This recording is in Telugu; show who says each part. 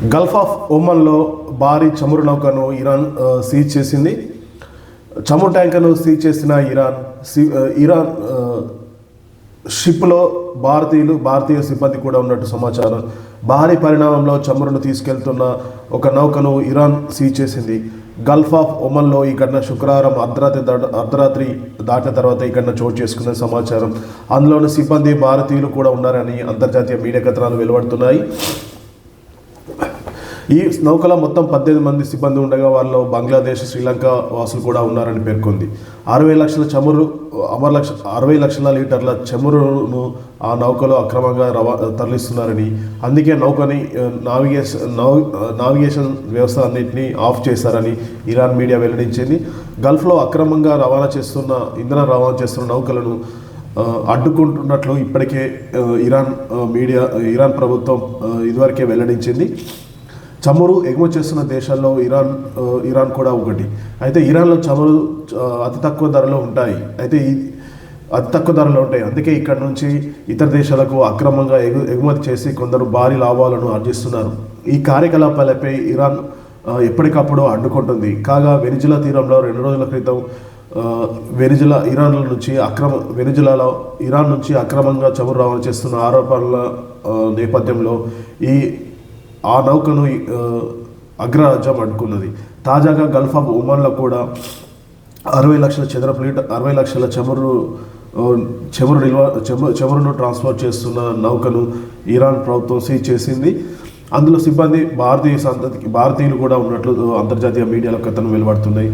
Speaker 1: గల్ఫ్ ఆఫ్ ఒమన్లో భారీ చమురు నౌకను ఇరాన్ సీజ్ చేసింది. చమురు ట్యాంకర్ను సీజ్ చేసిన ఇరాన్ షిప్లో భారతీయ సిబ్బంది కూడా ఉన్నట్టు సమాచారం. భారీ పరిణామంలో చమురును తీసుకెళ్తున్న ఒక నౌకను ఇరాన్ సీజ్ చేసింది. గల్ఫ్ ఆఫ్ ఒమన్లో ఈ ఘటన శుక్రవారం అర్ధరాత్రి దాటిన తర్వాత ఈ ఘటన చోటు చేసుకున్న సమాచారం. అందులోని సిబ్బంది భారతీయులు కూడా ఉన్నారని అంతర్జాతీయ మీడియా కథనాలు వెలువడుతున్నాయి. ఈ నౌకలో మొత్తం 18 మంది సిబ్బంది ఉండగా వాళ్ళలో బంగ్లాదేశ్, శ్రీలంక వాసులు కూడా ఉన్నారని పేర్కొంది. 60 లక్షల లీటర్ల చమురును ఆ నౌకలో అక్రమంగా తరలిస్తున్నారని, అందుకే నౌకని నావిగేషన్ వ్యవస్థ అన్నింటినీ ఆఫ్ చేశారని ఇరాన్ మీడియా వెల్లడించింది. గల్ఫ్లో అక్రమంగా ఇంధనం రవాణా చేస్తున్న నౌకలను అడ్డుకుంటున్నట్లు ఇప్పటికే ఇరాన్ ప్రభుత్వం ఇదివరకే వెల్లడించింది. చమురు ఎగుమతి చేస్తున్న దేశాల్లో ఇరాన్ కూడా ఒకటి. అయితే ఇరాన్లో చమురు అతి తక్కువ ధరలో ఉంటాయి. అందుకే ఇక్కడ నుంచి ఇతర దేశాలకు అక్రమంగా ఎగుమతి చేసి కొందరు భారీ లాభాలను ఆర్జిస్తున్నారు. ఈ కార్యకలాపాలపై ఇరాన్ ఎప్పటికప్పుడు అడ్డుకుంటుంది. కాగా వెనిజులా తీరంలో 2 రోజుల క్రితం ఇరాన్ నుంచి అక్రమంగా చమురు రవాణా చేస్తున్న ఆరోపణల నేపథ్యంలో ఆ నౌకను అగ్రరాజ్యం అడ్డుకున్నది. తాజాగా గల్ఫ్ ఆఫ్ ఒమన్లో కూడా 60 లక్షల చమురును ట్రాన్స్ఫర్ చేస్తున్న నౌకను ఇరాన్ ప్రభుత్వం సీజ్ చేసింది. అందులో సిబ్బంది భారతీయులు కూడా ఉన్నట్లు అంతర్జాతీయ మీడియాలో కథనం వెలువడుతున్నాయి.